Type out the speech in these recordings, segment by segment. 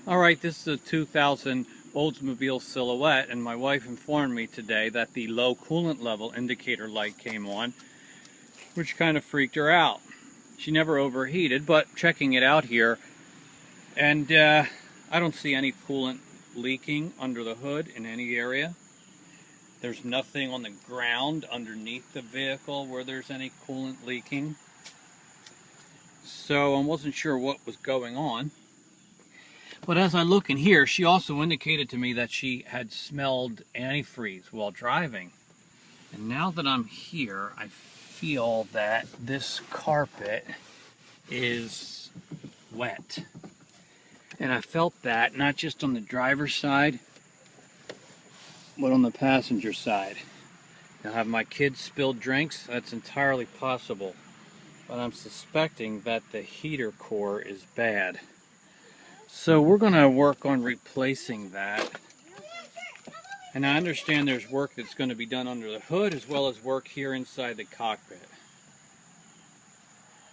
Alright, this is a 2000 Oldsmobile Silhouette, and my wife informed me today that the low coolant level indicator light came on, which kind of freaked her out. She never overheated, but checking it out here, and I don't see any coolant leaking under the hood in any area. There's nothing on the ground underneath the vehicle where there's any coolant leaking. So I wasn't sure what was going on. But as I look in here, she also indicated to me that she had smelled antifreeze while driving. And now that I'm here, I feel that this carpet is wet. And I felt that not just on the driver's side, but on the passenger side. Now, have my kids spilled drinks? That's entirely possible. But I'm suspecting that the heater core is bad. So we're going to work on replacing that. And I understand there's work that's going to be done under the hood as well as work here inside the cockpit.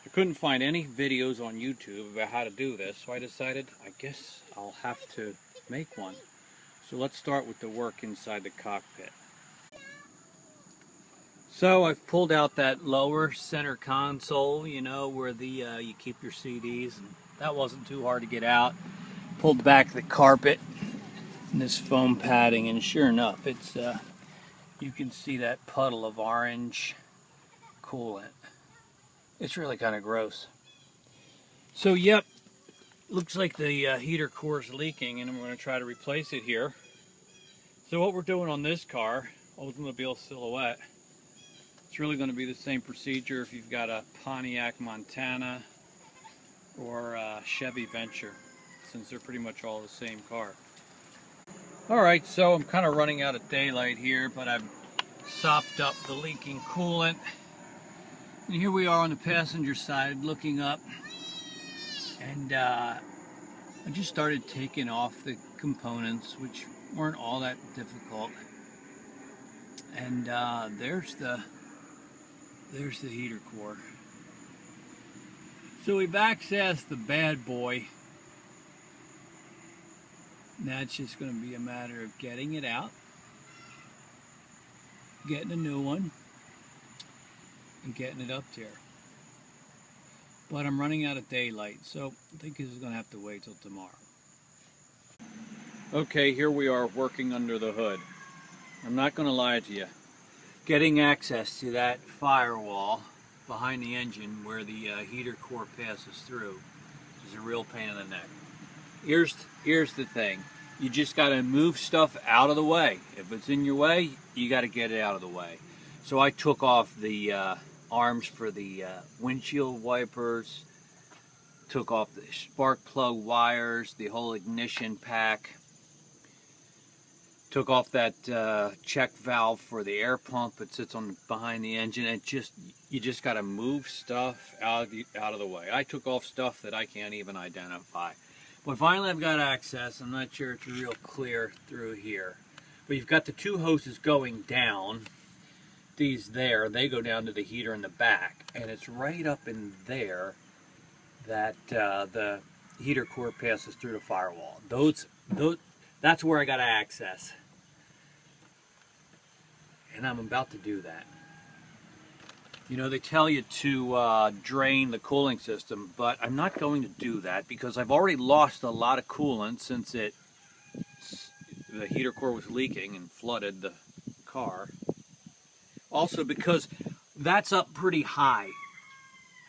I couldn't find any videos on YouTube about how to do this, so I decided I guess I'll have to make one. So let's start with the work inside the cockpit. So I've pulled out that lower center console, you know, where you keep your CDs. And that wasn't too hard to get out. Pulled back the carpet and this foam padding, and sure enough, it's you can see that puddle of orange coolant. It's really kind of gross. So yep, looks like the heater core is leaking, and I'm going to try to replace it here. So what we're doing on this car, Oldsmobile Silhouette, it's really going to be the same procedure if you've got a Pontiac Montana or a Chevy Venture, since they're pretty much all the same car. Alright, so I'm kind of running out of daylight here, but I've sopped up the leaking coolant. And here we are on the passenger side looking up, and I just started taking off the components, which weren't all that difficult. And there's the heater core. So we've accessed the bad boy. Now it's just going to be a matter of getting it out, getting a new one, and getting it up there. But I'm running out of daylight, so I think this is going to have to wait till tomorrow. Okay, here we are working under the hood. I'm not going to lie to you. Getting access to that firewall behind the engine where the heater core passes through is a real pain in the neck. Here's the thing. You just got to move stuff out of the way. If it's in your way, you got to get it out of the way. So I took off the arms for the windshield wipers, took off the spark plug wires, the whole ignition pack, took off that check valve for the air pump that sits on behind the engine. You just got to move stuff out of the way. I took off stuff that I can't even identify. But finally I've got access. I'm not sure it's real clear through here. But you've got the two hoses going down. These there, they go down to the heater in the back. And it's right up in there that the heater core passes through the firewall. That's where I got access. And I'm about to do that. You know, they tell you to drain the cooling system, but I'm not going to do that because I've already lost a lot of coolant since the heater core was leaking and flooded the car. Also because that's up pretty high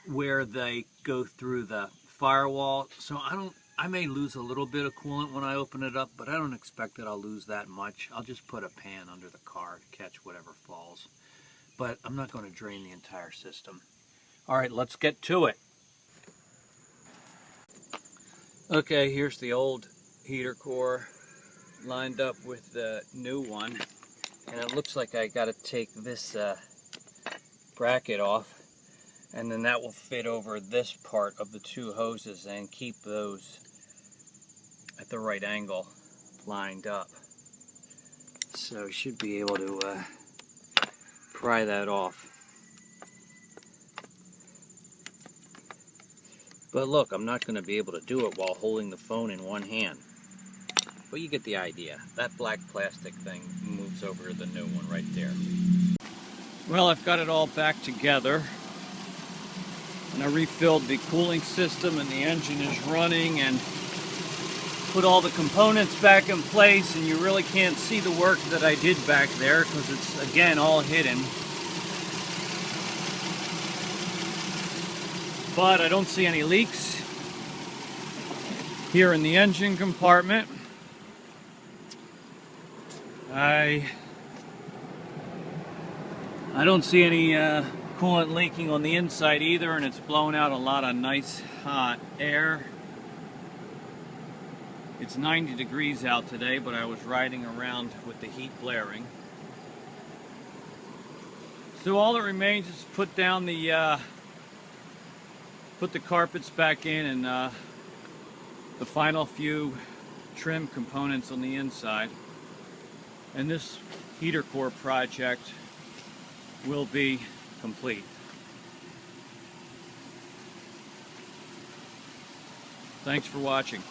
where they go through the firewall, so I may lose a little bit of coolant when I open it up, but I don't expect that I'll lose that much. I'll just put a pan under the car to catch whatever falls. But I'm not going to drain the entire system. Alright, let's get to it. Okay, here's the old heater core lined up with the new one. And it looks like I got to take this bracket off. And then that will fit over this part of the two hoses and keep those at the right angle lined up. So should be able to pry that off. But look, I'm not going to be able to do it while holding the phone in one hand. but you get the idea. That black plastic thing moves over to the new one right there. Well, I've got it all back together, and I refilled the cooling system, and the engine is running, and put all the components back in place, and you really can't see the work that I did back there because it's, again, all hidden. But I don't see any leaks here in the engine compartment. I don't see any coolant leaking on the inside either, and it's blowing out a lot of nice hot air. It's 90 degrees out today, but I was riding around with the heat blaring. So all that remains is put down the put the carpets back in, and the final few trim components on the inside, and this heater core project will be complete. Thanks for watching.